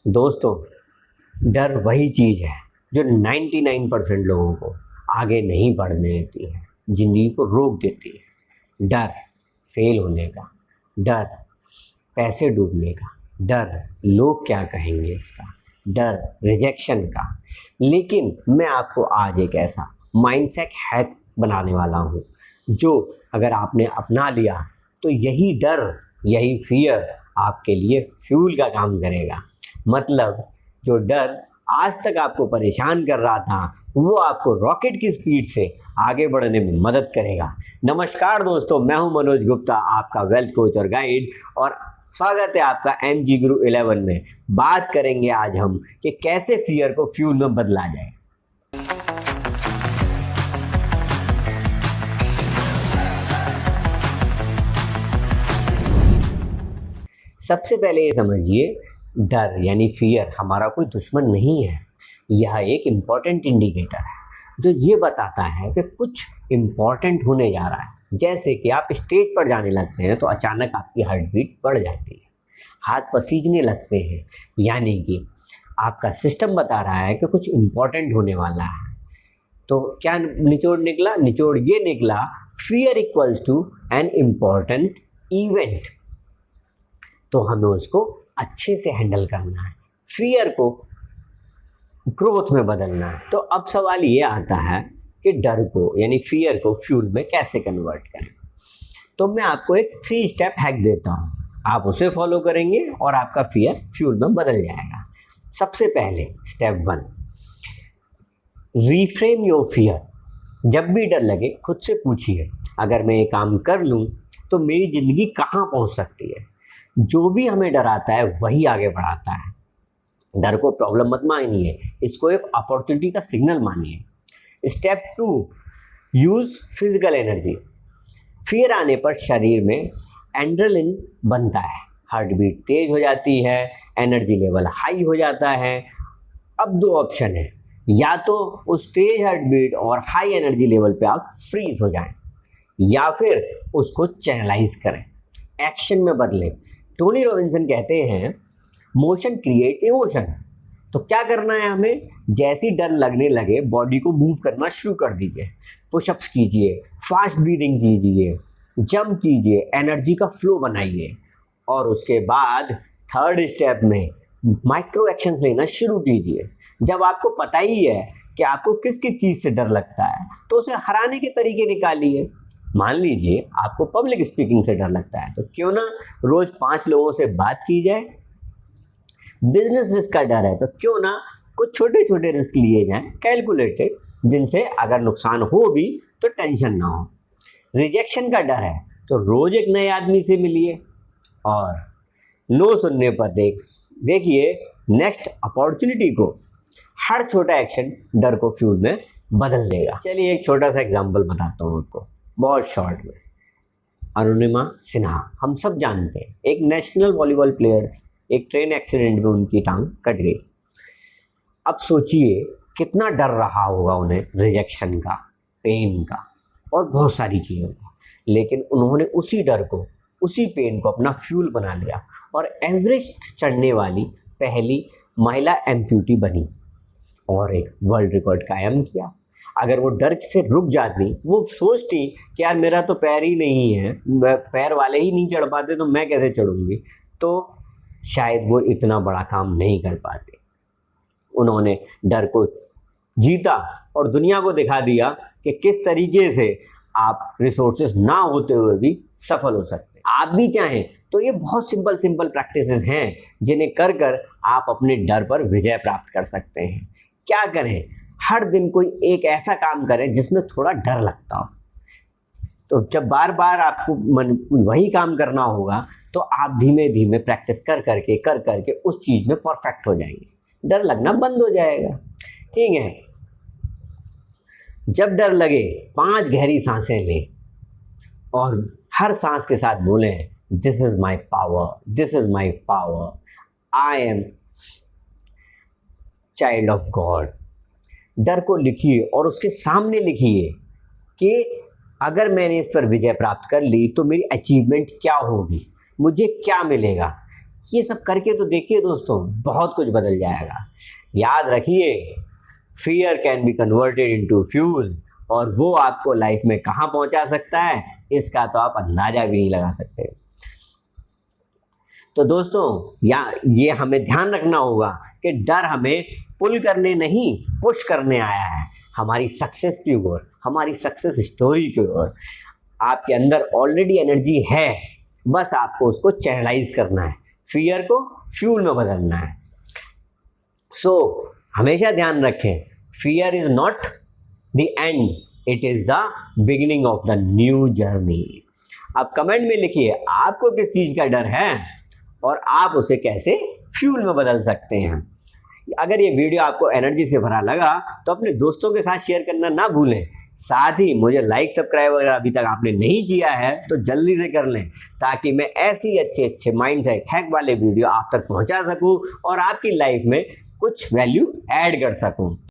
दोस्तों, डर वही चीज़ है जो 99% लोगों को आगे नहीं बढ़ने देती है, ज़िंदगी को रोक देती है। डर फेल होने का, डर पैसे डूबने का, डर लोग क्या कहेंगे इसका, डर रिजेक्शन का। लेकिन मैं आपको आज एक ऐसा माइंडसेट हैक बनाने वाला हूँ जो अगर आपने अपना लिया तो यही डर, यही फियर आपके लिए फ्यूल का काम करेगा। मतलब जो डर आज तक आपको परेशान कर रहा था वो आपको रॉकेट की स्पीड से आगे बढ़ने में मदद करेगा। नमस्कार दोस्तों, मैं हूं मनोज गुप्ता, आपका वेल्थ कोच और गाइड, और स्वागत है आपका MG गुरु 11 में। बात करेंगे आज हम कि कैसे फियर को फ्यूल में बदला जाए। सबसे पहले ये समझिए, डर यानी फियर हमारा कोई दुश्मन नहीं है। यह एक इम्पॉर्टेंट इंडिकेटर है जो ये बताता है कि कुछ इम्पॉर्टेंट होने जा रहा है। जैसे कि आप स्टेज पर जाने लगते हैं तो अचानक आपकी हार्ट बीट बढ़ जाती है, हाथ पसीजने लगते हैं, यानी कि आपका सिस्टम बता रहा है कि कुछ इम्पॉर्टेंट होने वाला है। तो क्या निचोड़ निकला? निचोड़ ये निकला, fear equals to an important event. तो हमें उसको अच्छे से हैंडल करना है, फियर को ग्रोथ में बदलना है। तो अब सवाल ये आता है कि डर को यानी फियर को फ्यूल में कैसे कन्वर्ट करें। तो मैं आपको एक 3 स्टेप हैक देता हूँ, आप उसे फॉलो करेंगे और आपका फियर फ्यूल में बदल जाएगा। सबसे पहले स्टेप 1, रीफ्रेम योर फियर। जब भी डर लगे खुद से पूछिए, अगर मैं ये काम कर लूँ तो मेरी ज़िंदगी कहाँ पहुँच सकती है। जो भी हमें डराता है वही आगे बढ़ाता है। डर को प्रॉब्लम मत मानिए, इसको एक अपॉर्चुनिटी का सिग्नल मानिए। Step 2, use physical energy. Fear आने पर शरीर में एड्रेनलिन बनता है, हार्ट बीट तेज हो जाती है, एनर्जी लेवल हाई हो जाता है। अब 2 ऑप्शन है, या तो उस तेज हार्ट बीट और हाई एनर्जी लेवल पे आप फ्रीज हो जाएं, या फिर उसको चैनलाइज करें, एक्शन में बदलें। टोनी रॉबिन्सन कहते हैं, मोशन क्रिएट्स इमोशन। तो क्या करना है हमें? जैसी डर लगने लगे बॉडी को मूव करना शुरू कर दीजिए, पुशअप्स कीजिए, फास्ट ब्रीदिंग कीजिए, जंप कीजिए, एनर्जी का फ्लो बनाइए। और उसके बाद 3rd स्टेप में माइक्रो एक्शंस लेना शुरू कीजिए। जब आपको पता ही है कि आपको किस किस चीज़ से डर लगता है तो उसे हराने के तरीके निकालिए। मान लीजिए आपको पब्लिक स्पीकिंग से डर लगता है, तो क्यों ना रोज 5 लोगों से बात की जाए। बिजनेस रिस्क का डर है तो क्यों ना कुछ छोटे छोटे रिस्क लिए जाएं, कैलकुलेटेड, जिनसे अगर नुकसान हो भी तो टेंशन ना हो। रिजेक्शन का डर है तो रोज एक नए आदमी से मिलिए, और नो सुनने पर देखिए नेक्स्ट अपॉर्चुनिटी को। हर छोटा एक्शन डर को फ्यूल में बदल देगा। चलिए एक छोटा सा एग्जाम्पल बताता हूँ आपको, बहुत शॉर्ट में। अरुणिमा सिन्हा, हम सब जानते हैं, एक नेशनल वॉलीबॉल प्लेयर, एक ट्रेन एक्सीडेंट में उनकी टांग कट गई। अब सोचिए कितना डर रहा होगा उन्हें, रिजेक्शन का, पेन का और बहुत सारी चीज़ों का। लेकिन उन्होंने उसी डर को, उसी पेन को अपना फ्यूल बना लिया और एवरेस्ट चढ़ने वाली पहली महिला एम्प्यूटी बनी और एक वर्ल्ड रिकॉर्ड कायम किया। अगर वो डर से रुक जाती, वो सोचती कि यार मेरा तो पैर ही नहीं है, पैर वाले ही नहीं चढ़ पाते तो मैं कैसे चढ़ूंगी, तो शायद वो इतना बड़ा काम नहीं कर पाते। उन्होंने डर को जीता और दुनिया को दिखा दिया कि किस तरीके से आप रिसोर्सेज ना होते हुए भी सफल हो सकते हैं। आप भी चाहें तो ये बहुत सिंपल प्रैक्टिसेस हैं जिन्हें कर कर आप अपने डर पर विजय प्राप्त कर सकते हैं। क्या करें? हर दिन कोई एक ऐसा काम करें जिसमें थोड़ा डर लगता हो। तो जब बार बार आपको वही काम करना होगा तो आप धीमे धीमे प्रैक्टिस कर करके उस चीज़ में परफेक्ट हो जाएंगे, डर लगना बंद हो जाएगा। ठीक है, जब डर लगे 5 गहरी सांसें लें और हर सांस के साथ बोलें, this is my power, this is my power, I am child of God. डर को लिखिए और उसके सामने लिखिए कि अगर मैंने इस पर विजय प्राप्त कर ली तो मेरी अचीवमेंट क्या होगी, मुझे क्या मिलेगा। ये सब करके तो देखिए दोस्तों, बहुत कुछ बदल जाएगा। याद रखिए, fear can be converted into fuel, और वो आपको लाइफ में कहाँ पहुंचा सकता है इसका तो आप अंदाजा भी नहीं लगा सकते। तो दोस्तों ये हमें ध्यान रखना होगा कि डर हमें पुल करने नहीं, पुश करने आया है हमारी सक्सेस की ओर, हमारी सक्सेस स्टोरी की ओर। आपके अंदर ऑलरेडी एनर्जी है, बस आपको उसको चैनलाइज करना है, फियर को फ्यूल में बदलना है। सो हमेशा ध्यान रखें, fear is not the end, it is the beginning of the new journey. अब कमेंट में लिखिए आपको किस चीज़ का डर है और आप उसे कैसे फ्यूल में बदल सकते हैं। अगर ये वीडियो आपको एनर्जी से भरा लगा तो अपने दोस्तों के साथ शेयर करना ना भूलें। साथ ही मुझे लाइक सब्सक्राइब अगर अभी तक आपने नहीं किया है तो जल्दी से कर लें, ताकि मैं ऐसी अच्छे माइंडसेट हैक वाले वीडियो आप तक पहुंचा सकूं और आपकी लाइफ में कुछ वैल्यू ऐड कर सकूं।